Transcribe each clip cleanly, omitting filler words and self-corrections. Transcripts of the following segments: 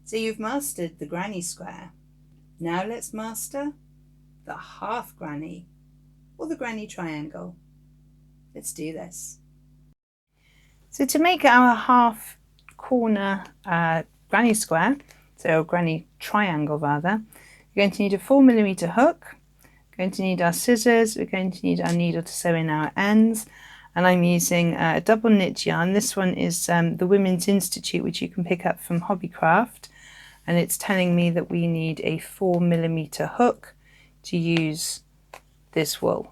So you've mastered the granny square. Now let's master the half granny or the granny triangle. Let's do this. So to make our half corner granny square, so granny triangle rather, you're going to need a 4mm hook, we're going to need our scissors, we're going to need our needle to sew in our ends, and I'm using a double knit yarn. This one is the Women's Institute, which you can pick up from Hobbycraft, and it's telling me that we need a 4mm hook to use this wool.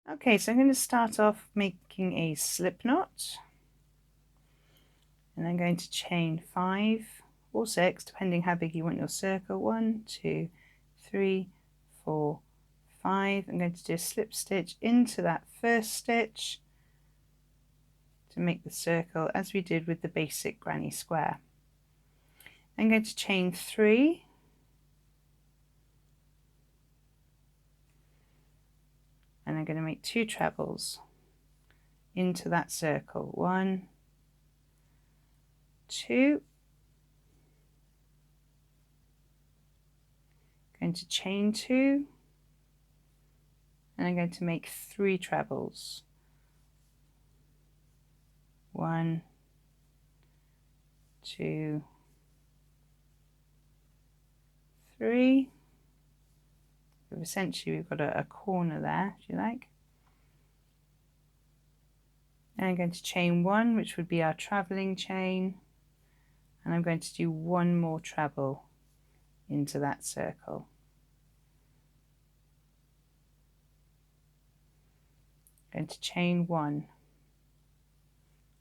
Okay, so I'm going to start off making a slip knot, and I'm going to chain 5 or 6 depending how big you want your circle. 1, 2, 3, 4, 5. I'm going to do a slip stitch into that first stitch to make the circle as we did with the basic granny square. I'm going to chain 3, and I'm going to make 2 trebles into that circle. 1, 2, going to chain 2, and I'm going to make 3 trebles. 1, 2, 3. So essentially we've got a corner there, if you like. And I'm going to chain 1, which would be our travelling chain, and I'm going to do 1 more treble into that circle. I'm going to chain 1,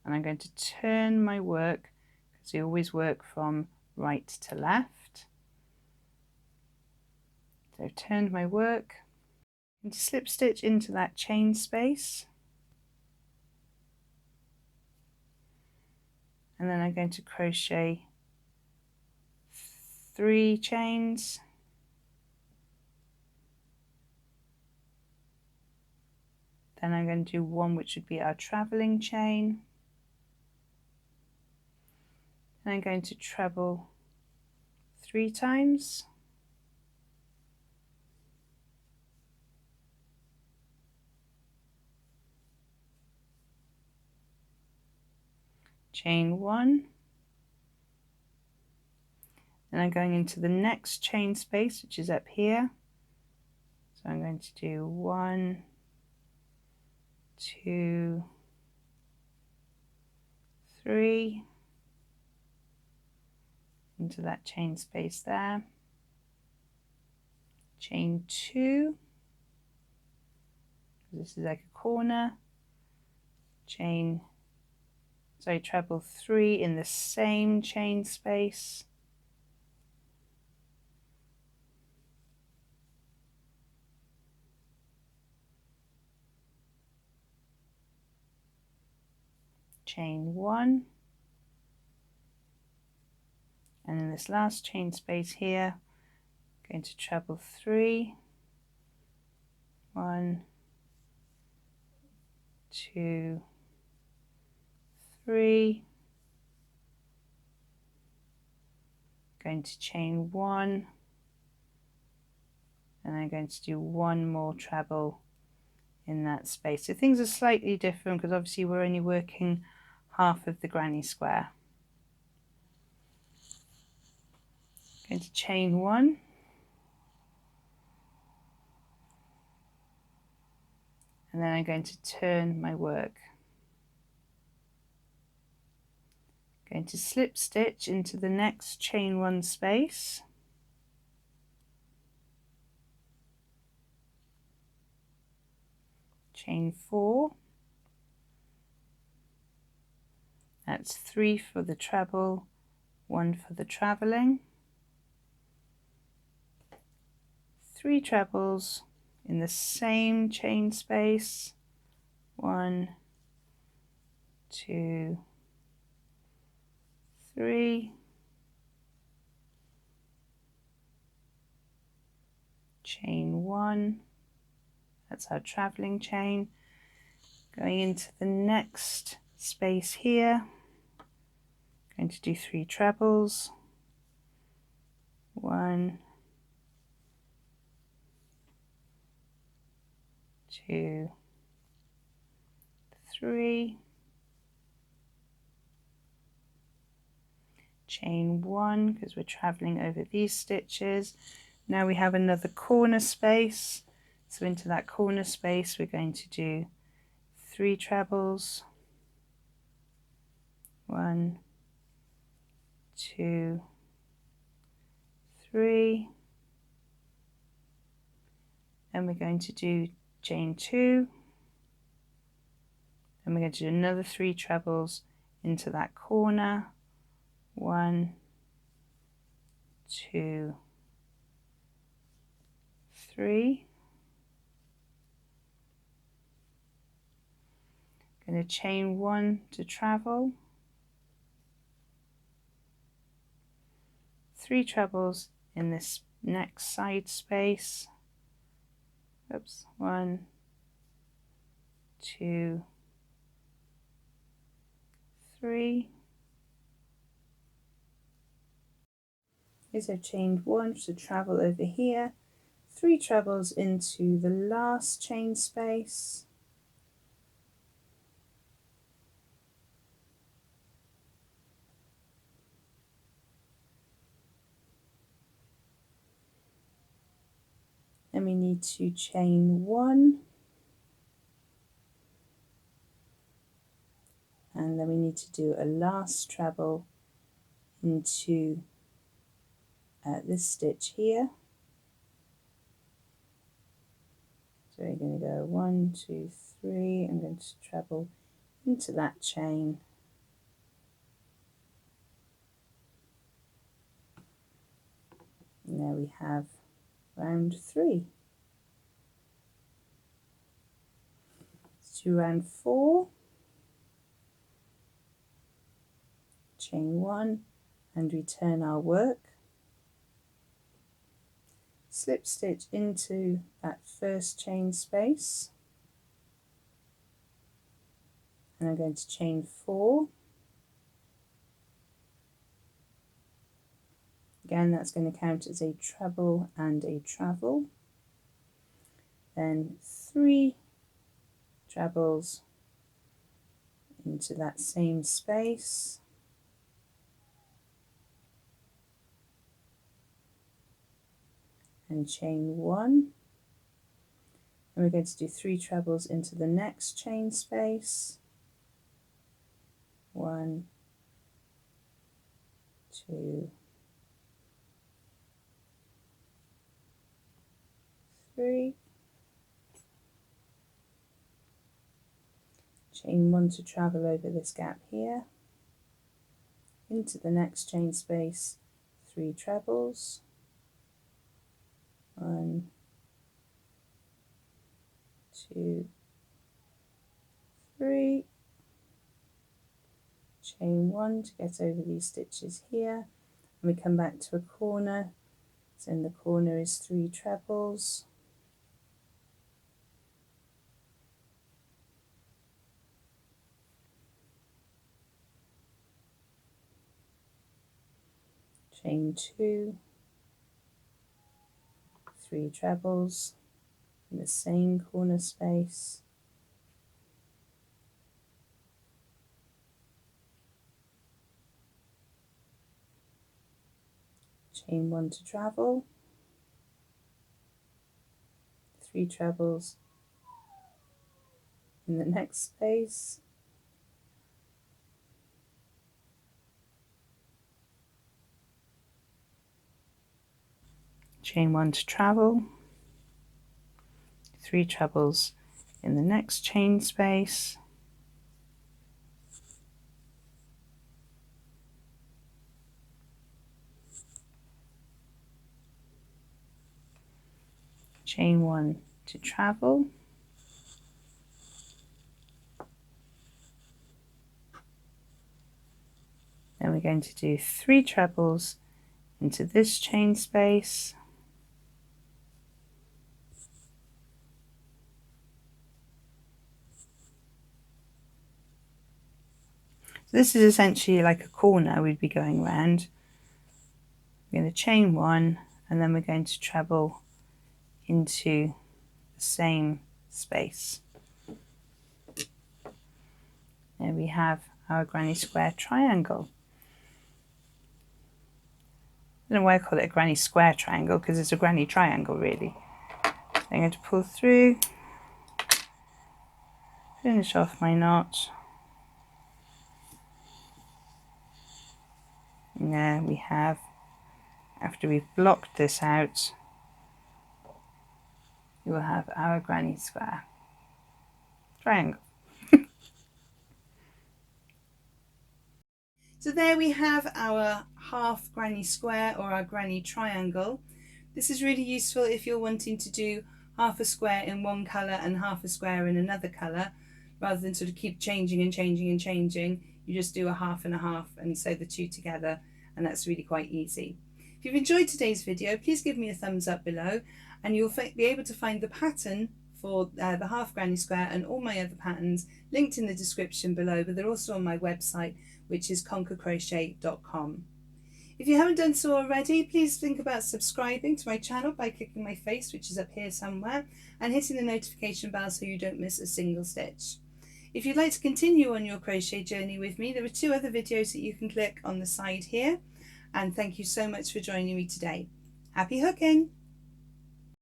and I'm going to turn my work, because we always work from right to left. So I've turned my work, and to slip stitch into that chain space, and then I'm going to crochet 3 chains, then I'm going to do 1 which would be our travelling chain, and I'm going to treble 3 times, chain 1, and I'm going into the next chain space, which is up here. So I'm going to do 1, 2, 3 into that chain space there, chain 2, this is like a corner, treble 3 in the same chain space, chain 1, and in this last chain space here, I'm going to treble 3, 1, 2, 3, going to chain 1, and I'm going to do 1 more treble in that space. So things are slightly different because obviously we're only working half of the granny square. Going to chain 1, and then I'm going to turn my work. Going to slip stitch into the next chain 1 space, chain 4, that's 3 for the treble, 1 for the travelling, 3 trebles in the same chain space, 1, 2, 3, chain 1, that's our travelling chain. Going into the next space here, going going to do 3 trebles, 1, 2, 3, chain 1 because we're traveling over these stitches. Now we have another corner space, so into that corner space we're going to do 3 trebles, 1, 2, 3, and we're going to do chain 2, and we're going to do another 3 trebles into that corner, 1, 2, 3. Going to chain 1 to travel, 3 trebles in this next side space. Oops, 1, 2, 3. So I've chained 1 to travel over here, 3 trebles into the last chain space, then we need to chain 1, and then we need to do a last treble into this stitch here. So we're going to go 1, 2, 3. I'm going to treble into that chain, and there we have round 3. Let's do round 4. Chain 1 and return our work. Slip stitch into that first chain space, and I'm going to chain 4. Again, that's going to count as a treble and a travel. Then 3 trebles into that same space, and chain 1, and we're going to do 3 trebles into the next chain space, 1, 2, 3, chain 1 to travel over this gap here, into the next chain space, 3 trebles, 1, 2, 3, chain 1 to get over these stitches here, and we come back to a corner, so in the corner is 3 trebles, chain 2, 3 trebles in the same corner space, chain 1 to travel, 3 trebles in the next space, chain 1 to travel, 3 trebles in the next chain space, chain 1 to travel, then we're going to do 3 trebles into this chain space, this is essentially like a corner we'd be going round. We're going to chain 1 and then we're going to treble into the same space. There we have our granny square triangle. I don't know why I call it a granny square triangle, because it's a granny triangle really. I'm going to pull through, finish off my knot, and there we have, after we've blocked this out, we will have our granny square triangle. So there we have our half granny square, or our granny triangle. This is really useful if you're wanting to do half a square in one colour and half a square in another colour, rather than sort of keep changing and changing and changing. You just do a half and a half and sew the two together, and that's really quite easy. If you've enjoyed today's video, please give me a thumbs up below, and you'll be able to find the pattern for the half granny square and all my other patterns linked in the description below, but they're also on my website, which is conquercrochet.com. If you haven't done so already, please think about subscribing to my channel by clicking my face, which is up here somewhere, and hitting the notification bell so you don't miss a single stitch. If you'd like to continue on your crochet journey with me, there are 2 other videos that you can click on the side here. And thank you so much for joining me today. Happy hooking!